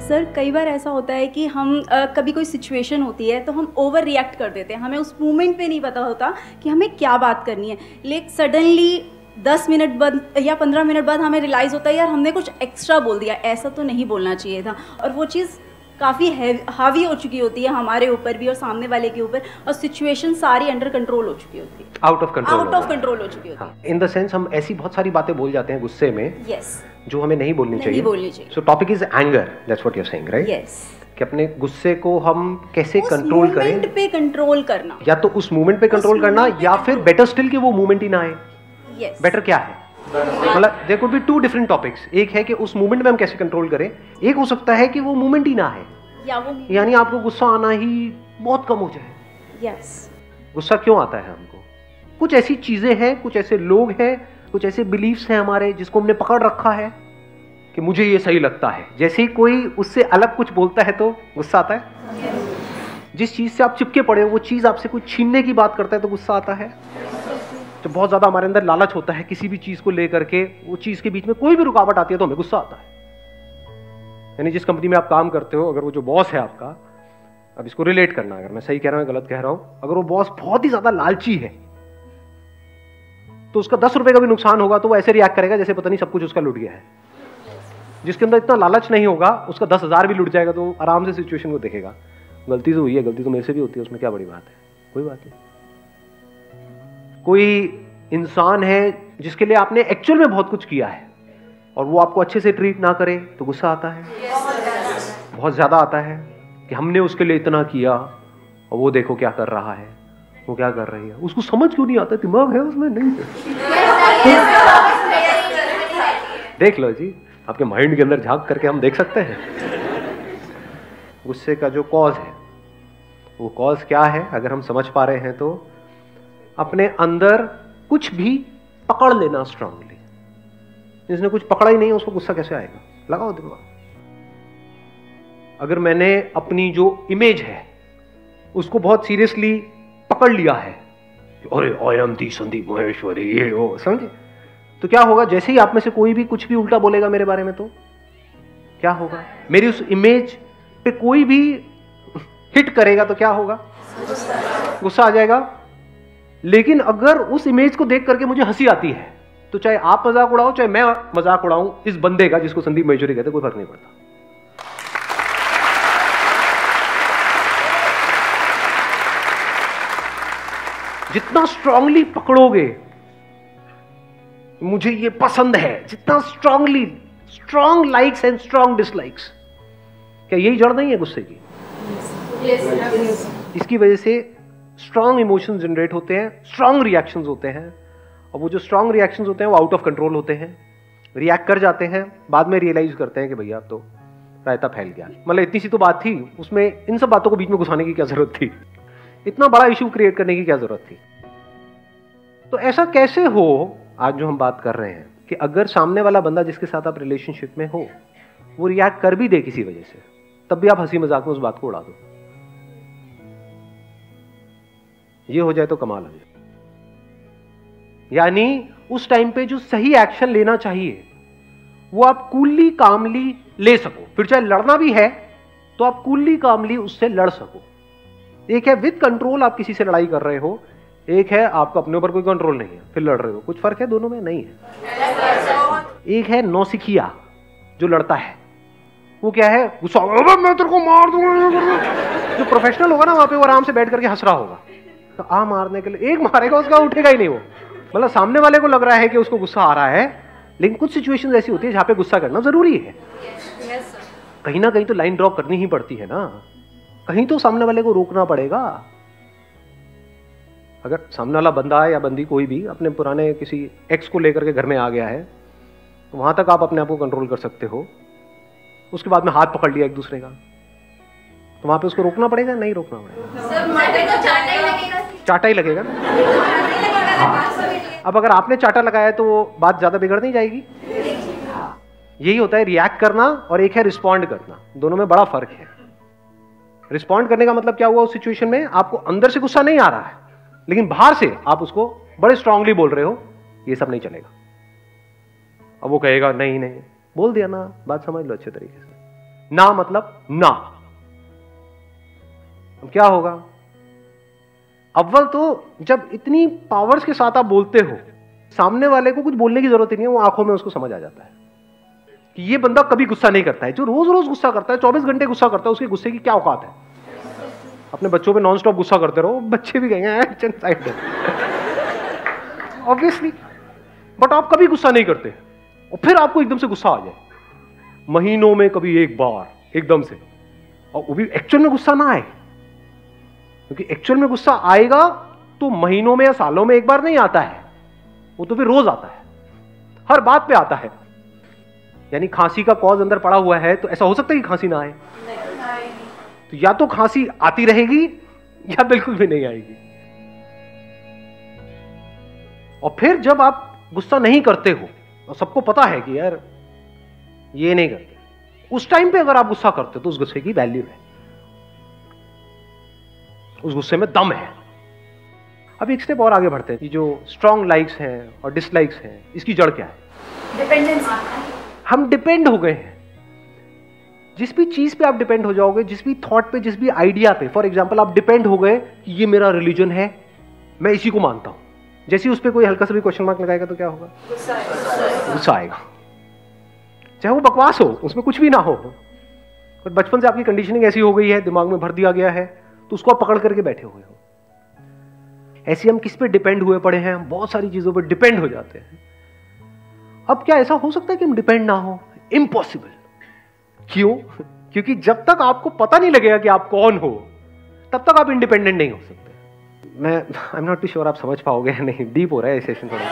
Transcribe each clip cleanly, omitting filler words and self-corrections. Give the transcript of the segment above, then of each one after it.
Sir कई बार ऐसा होता है कि हम कभी कोई सिचुएशन होती है तो हम ओवर रिएक्ट कर देते हैं, हमें उस मोमेंट पे नहीं पता होता कि हमें क्या बात करनी है, लेकिन सडनली 10 मिनट बाद या 15 मिनट बाद हमें रियलाइज़ होता है यार हमने कुछ एक्स्ट्रा बोल दिया, ऐसा तो नहीं बोलना चाहिए था। और वो चीज़ काफ़ी हावी हो चुकी होती है हमारे ऊपर भी और सामने वाले के ऊपर, और सिचुएशन सारी अंडर कंट्रोल हो चुकी होती है, आउट ऑफ कंट्रोल हो चुकी होती है। इन द सेंस हम ऐसी बहुत सारी बातें बोल जाते हैं गुस्से में, यस, जो हमें नहीं बोलनी चाहिए। So topic is anger, that's what you are saying, right? Yes, कि अपने गुस्से को हम कैसे कंट्रोल करें, उस मोमेंट पे कंट्रोल करना, या तो उस मोमेंट पे कंट्रोल करना, या फिर बेटर स्टिल कि वो मोमेंट ही ना आए। यस, बेटर क्या है, मतलब there could be two different topics. एक है कि उस मोमेंट में हम कैसे कंट्रोल करें, एक हो सकता है कि वो मोमेंट ही ना है, यानी आपको गुस्सा आना ही बहुत कम हो जाए। यस, गुस्सा क्यों आता है हमको? कुछ ऐसी चीजें हैं, कुछ ऐसे लोग हैं, कुछ ऐसे बिलीफ्स हैं हमारे जिसको हमने पकड़ रखा है कि मुझे ये सही लगता है। जैसे ही कोई उससे अलग कुछ बोलता है तो गुस्सा आता है। जिस चीज से आप चिपके पड़े हो, वो चीज आपसे कुछ छीनने की बात करता है तो गुस्सा आता है। जब बहुत ज्यादा हमारे अंदर लालच होता है किसी भी चीज को लेकर के, वो चीज के बीच में कोई भी रुकावट आती है तो हमें गुस्सा आता है। यानी जिस कंपनी में आप काम करते हो, अगर वो जो बॉस है आपका, अब इसको रिलेट करना, अगर मैं सही कह रहा हूं गलत कह रहा हूं, अगर वो बॉस बहुत ही ज्यादा लालची है तो उसका 10 रुपए का भी नुकसान होगा तो वो ऐसे रिएक्ट करेगा जैसे पता नहीं सब कुछ उसका लुट गया है। जिसके अंदर इतना लालच नहीं होगा, उसका 10,000 भी लुट जाएगा तो आराम से सिचुएशन को देखेगा, गलती तो हुई है, गलती तो मेरे से भी होती है, उसमें क्या बड़ी बात है, कोई बात नहीं। कोई इंसान है जिसके लिए आपने एक्चुअल में बहुत कुछ किया है और वो आपको अच्छे से ट्रीट ना करे तो गुस्सा आता है, बहुत ज्यादा आता है कि हमने उसके लिए इतना किया और वो देखो क्या कर रहा है, वो क्या कर रही है, उसको समझ क्यों नहीं आता, दिमाग है उसमें नहीं है। देख लो जी, आपके माइंड के अंदर झांक करके हम देख सकते हैं गुस्से का जो कॉज है। वो कॉज क्या है अगर हम समझ पा रहे हैं तो अपने अंदर कुछ भी पकड़ लेना स्ट्रांगली। जिसने कुछ पकड़ा ही नहीं उसको गुस्सा कैसे आएगा, लगाओ दिमाग। अगर मैंने अपनी जो इमेज है उसको बहुत सीरियसली पकड़ लिया है, अरे I am the Sandeep Maheshwari, ये वो, समझे, तो क्या होगा, जैसे ही आप में से कोई भी कुछ भी उल्टा बोलेगा मेरे बारे में तो क्या होगा, मेरी उस इमेज पे कोई भी हिट करेगा तो क्या होगा, गुस्सा आ जाएगा। लेकिन अगर उस इमेज को देख करके मुझे हंसी आती है तो चाहे आप मजाक उड़ाओ चाहे मैं मजाक उड़ाऊं इस बंदे का जिसको संदीप महेश्वरी कहते, कोई फर्क नहीं पड़ता। जितना स्ट्रांगली पकड़ोगे मुझे ये पसंद है, जितना strongly, strong likes and strong dislikes, क्या यही जड़ नहीं है गुस्से की? इसकी वजह से स्ट्रांग इमोशंस जनरेट होते हैं, स्ट्रांग रिएक्शंस होते हैं, और वो जो स्ट्रांग रिएक्शंस होते हैं वो आउट ऑफ कंट्रोल होते हैं, रिएक्ट कर जाते हैं, बाद में रियलाइज करते हैं कि भैया अब तो रायता फैल गया। मतलब इतनी सी तो बात थी, उसमें इन सब बातों को बीच में घुसाने की क्या जरूरत थी, इतना बड़ा इशू क्रिएट करने की क्या जरूरत थी। तो ऐसा कैसे हो, आज जो हम बात कर रहे हैं कि अगर सामने वाला बंदा जिसके साथ आप रिलेशनशिप में हो वो रिएक्ट कर भी दे किसी वजह से, तब भी आप हंसी मजाक में उस बात को उड़ा दो, ये हो जाए तो कमाल हो जाए। यानी उस टाइम पे जो सही एक्शन लेना चाहिए वो आप कूलली कामली ले सको, फिर चाहे लड़ना भी है तो आप कूलली कामली उससे लड़ सको। एक है विद कंट्रोल आप किसी से लड़ाई कर रहे हो, एक है आपको अपने ऊपर कोई कंट्रोल नहीं है फिर लड़ रहे हो, कुछ फर्क है दोनों में? नहीं है। एक है नौसिखिया जो लड़ता है, वो क्या है, गुस्सा, मैं तेरे को मार दूंगा। जो प्रोफेशनल होगा ना वहां पे वो आराम से बैठ करके हंस रहा होगा, तो आ मारने के लिए एक मारेगा उसका उठेगा ही नहीं वो, मतलब सामने वाले को लग रहा है कि उसको गुस्सा आ रहा है, लेकिन कुछ सिचुएशन ऐसी होती है जहां पे गुस्सा करना जरूरी है। कहीं ना कहीं तो लाइन ड्रॉ करनी ही पड़ती है ना, कहीं तो सामने वाले को रोकना पड़ेगा। अगर सामने वाला बंदा है या बंदी कोई भी अपने पुराने किसी एक्स को लेकर के घर में आ गया है तो वहां तक आप अपने आप को कंट्रोल कर सकते हो, उसके बाद में हाथ पकड़ लिया एक दूसरे का तो वहां पे उसको रोकना पड़ेगा, नहीं रोकना पड़ेगा? चाटा ही लगेगा। अब अगर आपने चाटा लगाया तो वो बात ज्यादा बिगड़ नहीं जाएगी। यही होता है रिएक्ट करना और एक है रिस्पॉन्ड करना, दोनों में बड़ा फर्क है। रिस्पॉन्ड करने का मतलब क्या हुआ, उस सिचुएशन में आपको अंदर से गुस्सा नहीं आ रहा है लेकिन बाहर से आप उसको बड़े स्ट्रांगली बोल रहे हो, ये सब नहीं चलेगा। अब वो कहेगा नहीं नहीं, बोल दिया ना, बात समझ लो अच्छे तरीके से, ना मतलब ना। अब क्या होगा? अव्वल तो जब इतनी पावर्स के साथ आप बोलते हो, सामने वाले को कुछ बोलने की जरूरत ही नहीं है, वो आंखों में उसको समझ आ जाता है कि ये बंदा कभी गुस्सा नहीं करता है। जो रोज रोज गुस्सा करता है, 24 घंटे गुस्सा करता है, उसके गुस्से की क्या औकात है? अपने बच्चों पे नॉन स्टॉप गुस्सा करते रहो, बच्चे भी कहेंगे साइड ऑब्वियसली। बट आप कभी गुस्सा नहीं करते और फिर आपको एकदम से गुस्सा आ जाए, महीनों में कभी एक बार एकदम से, और वो भी एक्चुअल में गुस्सा ना आए, क्योंकि एक्चुअल में गुस्सा आएगा तो महीनों में या सालों में एक बार नहीं आता है, वो तो फिर रोज आता है, हर बात पे आता है। यानी खांसी का कॉज अंदर पड़ा हुआ है, तो ऐसा हो सकता है कि खांसी ना आए? तो या तो खांसी आती रहेगी या बिल्कुल भी नहीं आएगी। और फिर जब आप गुस्सा नहीं करते हो और सबको पता है कि यार ये नहीं करते, उस टाइम पे अगर आप गुस्सा करते हो तो उस गुस्से की वैल्यू है, उस गुस्से में दम है। अब एक स्टेप और आगे बढ़ते हैं कि जो स्ट्रॉन्ग लाइक्स हैं और डिसलाइक्स हैं, इसकी जड़ क्या है? डिपेंडेंसी। हम डिपेंड हो गए हैं। जिस भी चीज पे आप डिपेंड हो जाओगे, जिस भी थॉट पे, जिस भी आइडिया पे, फॉर एग्जांपल आप डिपेंड हो गए कि ये मेरा रिलीजन है, मैं इसी को मानता हूं, जैसे उस पर कोई हल्का सा भी क्वेश्चन मार्क लगाएगा तो क्या होगा? गुस्सा आएगा। चाहे वो बकवास हो, उसमें कुछ भी ना हो, पर बचपन से आपकी कंडीशनिंग ऐसी हो गई है, दिमाग में भर दिया गया है, तो उसको आप पकड़ करके बैठे हुए हो। ऐसे हम किस पे डिपेंड हुए पड़े हैं? हम बहुत सारी चीजों पर डिपेंड हो जाते हैं। अब क्या ऐसा हो सकता है कि हम डिपेंड ना हो? इम्पॉसिबल। क्यों? क्योंकि जब तक आपको पता नहीं लगेगा कि आप कौन हो, तब तक आप इंडिपेंडेंट नहीं हो सकते। मैं I am not too sure आप समझ पाओगे या नहीं, डीप हो रहा है सेशन थोड़ा,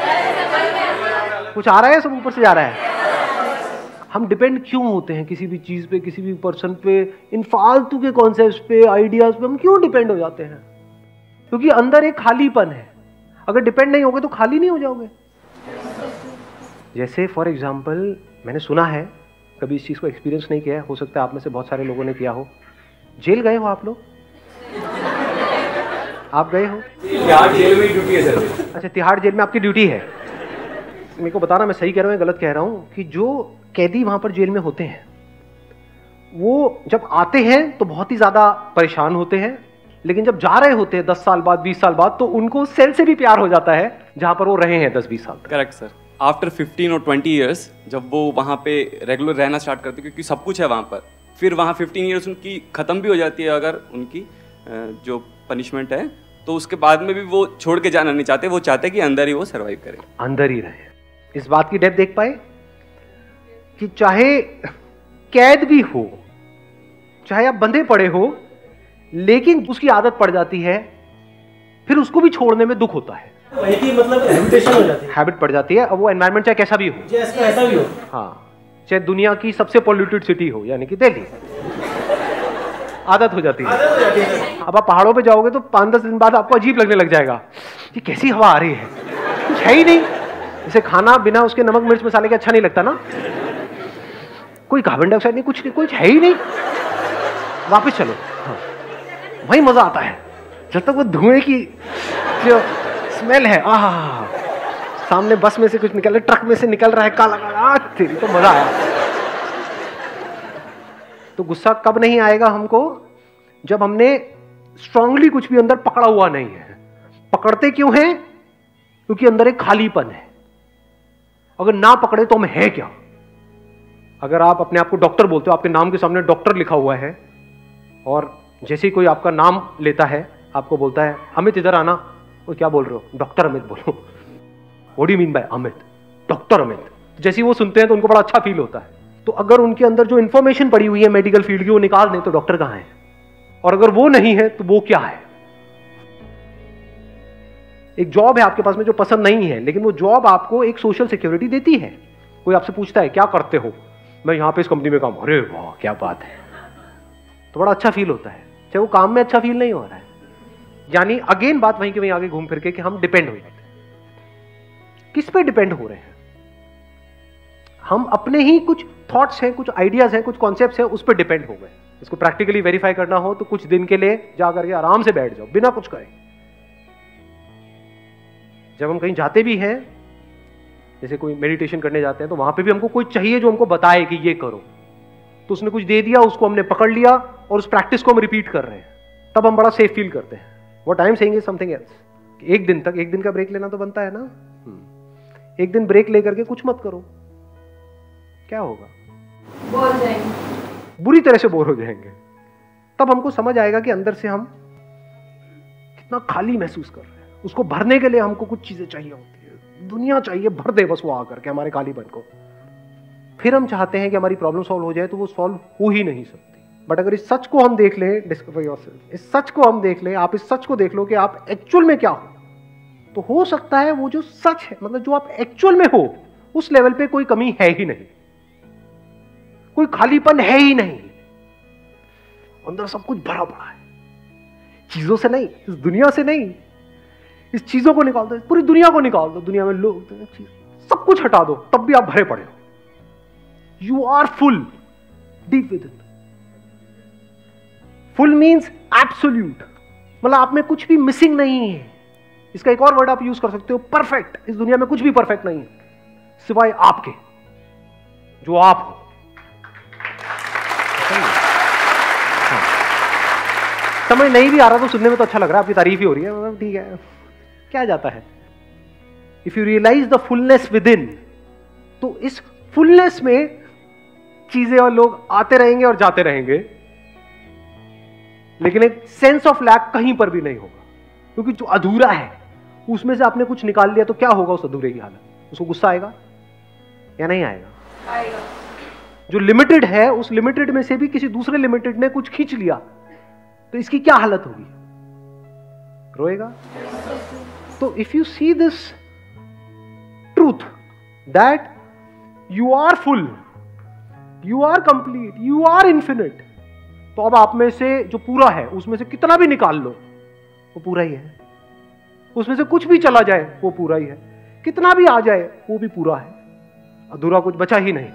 कुछ आ रहा है, सब ऊपर से जा रहा है। हम डिपेंड क्यों होते हैं किसी भी चीज पे, किसी भी पर्सन पे, इन फालतू के कॉन्सेप्ट्स पे, आइडियाज पे हम क्यों डिपेंड हो जाते हैं? क्योंकि अंदर एक खालीपन है। अगर डिपेंड नहीं होगे तो खाली नहीं हो जाओगे। जैसे फॉर एग्जाम्पल, मैंने सुना है, कभी इस चीज को एक्सपीरियंस नहीं किया है, हो सकता है आप में से बहुत सारे लोगों ने किया हो। जेल गए हो आप लोग? आप गए हो? तिहाड़ जेल में ड्यूटी है सर। अच्छा, तिहाड़ जेल में आपकी ड्यूटी है। मेरे को बताना मैं सही कह रहा हूँ या गलत कह रहा हूँ, कि जो कैदी वहां पर जेल में होते हैं, वो जब आते हैं तो बहुत ही ज्यादा परेशान होते हैं, लेकिन जब जा रहे होते हैं 10 साल बाद, 20 साल बाद, तो उनको सेल से भी प्यार हो जाता है जहां पर वो रहे हैं 10-20 साल तक। Correct sir. आफ्टर 15 और 20 ईयर्स जब वो वहाँ पे रेगुलर रहना स्टार्ट करते, क्योंकि सब कुछ है वहाँ पर, फिर वहाँ 15 ईयर्स उनकी ख़त्म भी हो जाती है अगर उनकी जो पनिशमेंट है, तो उसके बाद में भी वो छोड़ के जाना नहीं चाहते, वो चाहते कि अंदर ही वो सर्वाइव करें, अंदर ही रहे। इस बात की डेप्थ देख पाए कि चाहे कैद भी हो, चाहे आप बंधे पड़े हो, लेकिन उसकी आदत पड़ जाती है, फिर उसको भी छोड़ने में दुख होता है। वही की मतलब हैबिटेशन हो जाती है, हैबिट पड़ जाती है। अब वो एनवायरनमेंट चाहे कैसा भी हो, ऐसा भी हो, हाँ, चाहे दुनिया की सबसे पॉल्यूटेड सिटी हो, यानी कि दिल्ली, आदत हो जाती है। अब आप पहाड़ों पे जाओगे तो 5-10 दिन बाद आपको अजीब लगने लग जाएगा कि कैसी हवा आ रही है, कुछ है ही नहीं। जैसे खाना बिना उसके नमक मिर्च मसाले के अच्छा नहीं लगता ना, कोई कार्बन डाइऑक्साइड नहीं, कुछ है ही नहीं। वापस चलो, हाँ, वही मजा आता है जब तक वो धुएं की जो स्मेल है, आह, सामने बस में से कुछ निकल रहा है, ट्रक में से निकल रहा है, काला काला, तेरी तो मजा आया। तो गुस्सा कब नहीं आएगा हमको? जब हमने स्ट्रांगली कुछ भी अंदर पकड़ा हुआ नहीं है। पकड़ते क्यों हैं? क्योंकि अंदर एक खालीपन है। अगर ना पकड़े तो हम है क्या? अगर आप अपने आप को डॉक्टर बोलते हो, आपके नाम के सामने डॉक्टर लिखा हुआ है, और जैसे ही कोई आपका नाम लेता है, आपको बोलता है अमित इधर आना, वो क्या बोल रहे हो? डॉक्टर अमित बोलो। What do you mean by Amit? Doctor Amit. जैसे ही वो सुनते हैं तो उनको बड़ा अच्छा फील होता है। तो अगर उनके अंदर जो इंफॉर्मेशन पड़ी हुई है मेडिकल फील्ड की, वो निकाल दें तो डॉक्टर कहां है? और अगर वो नहीं है तो वो क्या है? एक जॉब है आपके पास में जो पसंद नहीं है, लेकिन वो जॉब आपको एक सोशल सिक्योरिटी देती है। कोई आपसे पूछता है क्या करते हो? मैं यहां पे इस कंपनी में काम। अरे वाह क्या बात है, तो बड़ा अच्छा फील होता है, चाहे वो काम में अच्छा फील नहीं हो रहा है। यानी अगेन बात वहीं के वहीं आगे घूम फिर के कि हम डिपेंड हो जाते हैं। किस पे डिपेंड हो रहे हैं? हम अपने ही कुछ थॉट्स हैं, कुछ आइडियाज हैं, कुछ कॉन्सेप्ट्स हैं, उस पर डिपेंड हो गए। इसको प्रैक्टिकली वेरीफाई करना हो तो कुछ दिन के लिए जा करके आराम से बैठ जाओ बिना कुछ करे। जब हम कहीं जाते भी हैं, जैसे कोई मेडिटेशन करने जाते हैं, तो वहां पे भी हमको कोई चाहिए जो हमको बताए कि ये करो, तो उसने कुछ दे दिया, उसको हमने पकड़ लिया और उस प्रैक्टिस को हम रिपीट कर रहे हैं, तब हम बड़ा सेफ फील करते हैं। What I am saying is something else. एक दिन तक, एक दिन का ब्रेक लेना तो बनता है ना। एक दिन ब्रेक लेकर के कुछ मत करो, क्या होगा? बोर हो जाएंगे, बुरी तरह से बोर हो जाएंगे। तब हमको समझ आएगा कि अंदर से हम कितना खाली महसूस कर रहे हैं। उसको भरने के लिए हमको कुछ चीजें चाहिए होती है, दुनिया चाहिए भर दे बस वो आकर के हमारे खालीपन को। फिर हम चाहते हैं कि हमारी प्रॉब्लम सॉल्व हो जाए, तो वो सॉल्व हो ही नहीं सकती। बट अगर इस सच को हम देख लें, डिस्कवर योरसेल्फ, इस सच को हम देख लें, आप इस सच को देख लो कि आप एक्चुअल में क्या हो, तो हो सकता है वो जो सच है, मतलब जो आप एक्चुअल में हो, उस लेवल पे कोई कमी है ही नहीं, कोई खालीपन है ही नहीं, अंदर सब कुछ भरा पड़ा है। चीजों से नहीं, इस दुनिया से नहीं, इस चीजों को निकाल दो, पूरी दुनिया को निकाल दो, दुनिया में लोग सब कुछ हटा दो, तब भी आप भरे पड़े हो। You are full deep within. Full means absolute, मतलब आप में कुछ भी मिसिंग नहीं है। इसका एक और वर्ड आप यूज कर सकते हो, परफेक्ट। इस दुनिया में कुछ भी परफेक्ट नहीं है सिवाय आपके, जो आप हो। समझ नहीं भी आ रहा तो सुनने में तो अच्छा लग रहा है, आपकी तारीफ ही हो रही है, मतलब ठीक है, क्या जाता है। If you realise the fullness within, तो इस फुलनेस में चीजें और लोग आते रहेंगे और जाते रहेंगे, लेकिन एक सेंस ऑफ लैक कहीं पर भी नहीं होगा, क्योंकि जो अधूरा है उसमें से आपने कुछ निकाल लिया, तो क्या होगा उस अधूरे की हालत? उसको गुस्सा आएगा या नहीं आएगा? आएगा। जो लिमिटेड है, उस लिमिटेड में से भी किसी दूसरे लिमिटेड ने कुछ खींच लिया, तो इसकी क्या हालत होगी? रोएगा। तो if you see this truth that you are full, you are complete, you are infinite, तो अब आप में से जो पूरा है उसमें से कितना भी निकाल लो वो पूरा ही है, उसमें से कुछ भी चला जाए वो पूरा ही है, कितना भी आ जाए वो भी पूरा है, अधूरा कुछ बचा ही नहीं।